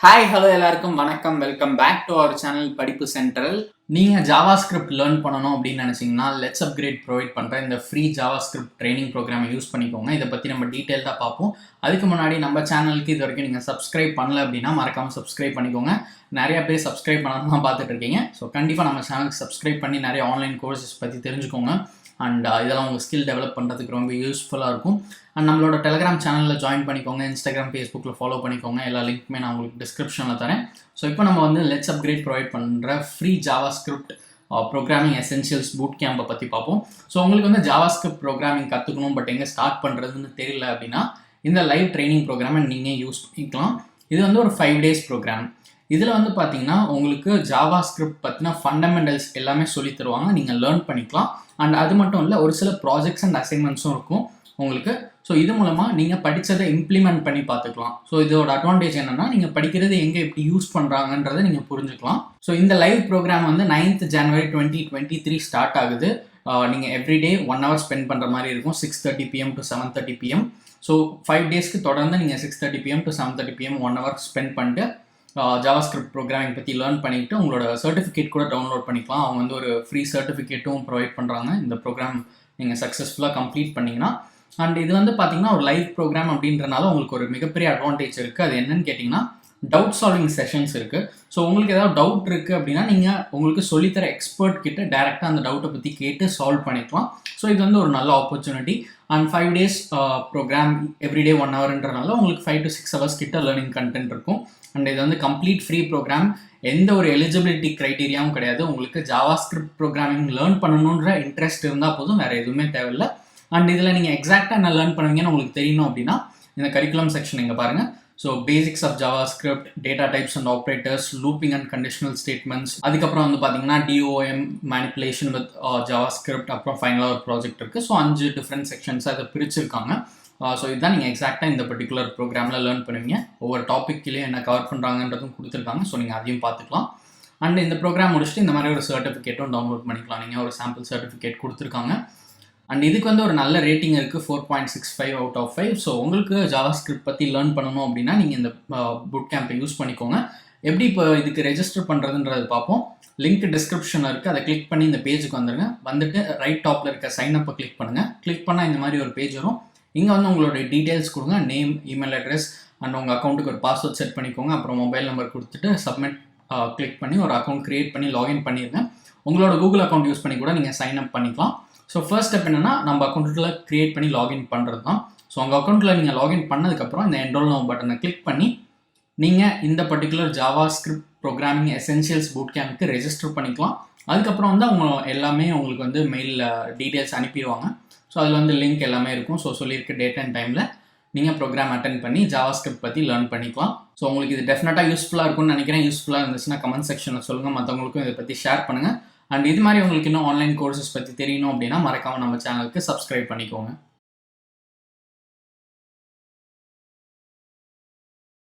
Hi hello எல்லாருக்கும் வணக்கம். Welcome back to our channel படிப்பு சென்ட்ரல். நீங்கள் JavaScript லேர்ன் பண்ணணும் அப்படின்னு நினச்சிங்கன்னா LetsUpgrade ப்ரொவைட் பண்ணுற இந்த ஃப்ரீ JavaScript ட்ரைனிங் ப்ரோக்ராமை யூஸ் பண்ணிக்கோங்க. இதை பற்றி நம்ம டீட்டெயில்டாக பார்ப்போம். அதுக்கு முன்னாடி நம்ம சேனலுக்கு இது வரைக்கும் நீங்கள் சப்ஸ்கிரைப் பண்ணல அப்படின்னா மறக்காமல் சப்ஸ்கிரைப் பண்ணிக்கோங்க. நிறைய பேர் சப்ஸ்கிரைப் பண்ணாமல் தான் பார்த்துட்டு இருக்கீங்க. ஸோ கண்டிப்பாக நம்ம சேனலுக்கு சப்ஸ்கிரைப் பண்ணி நிறைய ஆன்லைன் கோர்சஸ் பற்றி தெரிஞ்சுக்கோங்க. அண்ட் இதெல்லாம் உங்கள் ஸ்கில் டெவலப் பண்ணுறதுக்கு ரொம்ப யூஸ்ஃபுல்லாக இருக்கும். அண்ட் நம்மளோட டெலிகிராம் சேனலில் ஜாயின் பண்ணிக்கோங்க. இன்ஸ்டாகிராம், ஃபேஸ்புக்கில் ஃபாலோ பண்ணிக்கோங்க. எல்லா லிங்க்குமே நான் உங்களுக்கு டிஸ்கிரிப்ஷனில் தரேன். ஸோ இப்போ நம்ம வந்து LetsUpgrade ப்ரொவைட் பண்ணுற ஃப்ரீ JavaScript ப்ரோக்ராமிங் எசென்ஷியல்ஸ் Bootcampை பற்றி பார்ப்போம். ஸோ உங்களுக்கு வந்து JavaScript ப்ரோக்ராமிங் கற்றுக்கணும், பட் எங்கே ஸ்டார்ட் பண்ணுறதுன்னு தெரியல அப்படின்னா இந்த லைவ் ட்ரைனிங் ப்ரோக்ராமை நீங்கள் யூஸ் பண்ணிக்கலாம். இது வந்து ஒரு 5 days ப்ரோக்ராம். இதில் வந்து பார்த்தீங்கன்னா உங்களுக்கு JavaScript பற்றின ஃபண்டமெண்டல்ஸ் எல்லாமே சொல்லி தருவாங்க. நீங்கள் லேர்ன் பண்ணிக்கலாம். அண்ட் அது மட்டும் இல்லை, ஒரு சில ப்ராஜெக்ட்ஸ் அண்ட் அசைன்மெண்ட்ஸும் இருக்கும் உங்களுக்கு. ஸோ இது மூலமாக நீங்கள் படித்ததை இம்ப்ளிமெண்ட் பண்ணி பார்த்துக்கலாம். ஸோ இதோட அட்வான்டேஜ் என்னென்னா, நீங்கள் படிக்கிறது எங்கே எப்படி யூஸ் பண்ணுறாங்கன்றதை நீங்கள் புரிஞ்சுக்கலாம். ஸோ இந்த லைவ் ப்ரோக்ராம் வந்து 9th January 2023 ஸ்டார்ட் ஆகுது. நீங்கள் எவ்ரிடே 1 hour ஸ்பெண்ட் பண்ணுற மாதிரி இருக்கும். 6:30 PM to 7:30 PM. ஸோ 5 daysக்கு தொடர்ந்து நீங்கள் 6:30 PM to 7:30 PM 1 hour spend பண்ணிட்டு JavaScript ப்ரோக்ராமிங் பற்றி லேர்ன் பண்ணிவிட்டு உங்களோட சர்டிஃபிகேட் கூட டவுன்லோட் பண்ணிக்கலாம். அவங்க வந்து ஒரு ஃப்ரீ சர்டிஃபிகேட்டும் ப்ரொவைட் பண்ணுறாங்க இந்த ப்ரோக்ராம் நீங்கள் சக்ஸஸ்ஃபுல்லாக கம்ப்ளீட் பண்ணிங்கன்னா. அண்ட் இது வந்து பார்த்தீங்கன்னா ஒரு லைவ் ப்ரோக்ராம் அப்படின்றனால உங்களுக்கு ஒரு மிகப்பெரிய அட்வான்டேஜ் இருக்குது. அது என்னன்னு கேட்டிங்கன்னா, டவுட் சால்விங் செஷன்ஸ் இருக்குது. ஸோ உங்களுக்கு ஏதாவது டவுட் இருக்குது அப்படின்னா நீங்கள் உங்களுக்கு சொல்லித்தர எக்ஸ்பர்ட் கிட்ட டேரெக்டாக அந்த டவுட்டை பற்றி கேட்டு சால்வ் பண்ணிக்கலாம். ஸோ இது வந்து ஒரு நல்ல opportunity. And 5 days program everyday 1 hourன்றனால உங்களுக்கு 5 to 6 hours கிட்ட லேர்னிங் கண்டென்ட் இருக்கும். அண்ட் இது வந்து கம்ப்ளீட் ஃப்ரீ ப்ரோக்ராம். எந்த ஒரு எலிஜிபிலிட்டி க்ரைட்டீரியாவும் கிடையாது. உங்களுக்கு JavaScript ப்ரோக்ராமிங் லேர்ன் பண்ணணுன்ற இன்ட்ரெஸ்ட் இருந்தால் போதும், வேறு எதுவுமே தேவையில்லை. அண்ட் இதில் நீங்கள் எக்ஸாக்டாக என்ன லேர்ன் பண்ணுவீங்கன்னு உங்களுக்கு தெரியணும் அப்படின்னா இந்த கரிக்குலம் செக்ஷன் இங்கே பாருங்கள். So basics of JavaScript, data types and operators, looping and conditional statements, அதுக்கப்புறம் வந்து பார்த்தீங்கன்னா DOM மேனிப்புலேஷன் வித் JavaScript, அப்புறம் ஃபைனலாக ஒரு ப்ராஜெக்ட் இருக்குது. ஸோ 5 different செக்ஷன்ஸாக அதை பிரிச்சிருக்காங்க. ஸோ இதுதான் நீங்கள் எக்ஸாக்டாக இந்த பர்டிகுலர் ப்ரோக்ராமில் லேர்ன் பண்ணுவீங்க. ஒவ்வொரு டாப்பிக்லேயும் என்ன கவர் பண்ணுறாங்கன்றதும் கொடுத்துருக்காங்க. ஸோ நீங்கள் அதையும் பார்த்துக்கலாம். அண்ட் இந்த ப்ரோக்ராம் முடிச்சுட்டு இந்த மாதிரி ஒரு சர்டிஃபிகேட்டும் டவுன்லோட் பண்ணிக்கலாம். நீங்கள் ஒரு சாம்பிள் சர்டிஃபிகேட் கொடுத்துருக்காங்க. அண்ட் இதுக்கு வந்து ஒரு நல்ல ரேட்டிங் இருக்குது, 4.65 out of 5. ஸோ உங்களுக்கு JavaScript பற்றி லேர்ன் பண்ணணும் அப்படின்னா நீங்கள் இந்த Bootcampை யூஸ் பண்ணிக்கோங்க. எப்படி இப்போ இதுக்கு ரெஜிஸ்டர் பண்ணுறதுன்றது பார்ப்போம். லிங்க் டிஸ்கிரிப்ஷனில் இருக்குது. அதை கிளிக் பண்ணி இந்த பேஜுக்கு வந்துடுங்க. வந்துட்டு ரைட் டாப்பில் இருக்க சைன் அப்பை கிளிக் பண்ணுங்கள். கிளிக் பண்ணால் இந்த மாதிரி ஒரு பேஜ் வரும். இங்கே வந்து உங்களோட டீட்டெயில்ஸ் கொடுங்க, நேம், இமெயில் அட்ரஸ் அண்ட் உங்கள் அக்கௌண்ட்டுக்கு ஒரு பாஸ்வேர்ட் செட் பண்ணிக்கோங்க. அப்புறம் மொபைல் நம்பர் கொடுத்துட்டு சப்மிட் கிளிக் பண்ணி ஒரு அக்கௌண்ட் க்ரியேட் பண்ணி லாகின் பண்ணிடுங்க. உங்களோட கூகுள் அக்கௌண்ட் யூஸ் பண்ணி கூட நீங்கள் சைன் அப் பண்ணிக்கலாம். ஸோ ஃபர்ஸ்ட் ஸ்டெப் என்னென்னா, நம்ம அக்கௌண்ட்டில் க்ரியேட் பண்ணி லாகின் பண்ணுறது தான். ஸோ உங்கள் அக்கௌண்ட்டில் நீங்கள் லாகின் பண்ணதுக்கப்புறம் இந்த என்ரோல் நவ் பட்டனை கிளிக் பண்ணி நீங்கள் இந்த பர்டிகுலர் JavaScript ப்ரோக்ராமிங் எசென்ஷியல்ஸ் Bootcampக்கு ரெஜிஸ்டர் பண்ணிக்கலாம். அதுக்கப்புறம் வந்து அவங்க எல்லாமே உங்களுக்கு வந்து மெயிலில் டீட்டெயில்ஸ் அனுப்பிடுவாங்க. ஸோ அதில் வந்து லிங்க் எல்லாமே இருக்கும். ஸோ சொல்லியிருக்க டேட் அண்ட் டைமில் நீங்கள் ப்ரோக்ராம் அட்டென்ட் பண்ணி JavaScript பற்றி லேர்ன் பண்ணிக்கலாம். ஸோ உங்களுக்கு இது டெஃபினட்டாக யூஸ்ஃபுல்லாக இருக்கும்னு நினைக்கிறேன். யூஸ்ஃபுல்லாக இருந்துச்சுன்னா கமெண்ட் செக்ஷனில் சொல்லுங்கள். மற்றவங்களுக்கும் இதை பற்றி ஷேர் பண்ணுங்கள். அண்ட் இது மாதிரி உங்களுக்கு இன்னும் ஆன்லைன் கோர்சஸ் பற்றி தெரியணும் அப்படின்னா மறக்காமல் நம்ம சேனலுக்கு சப்ஸ்கிரைப் பண்ணிக்கோங்க.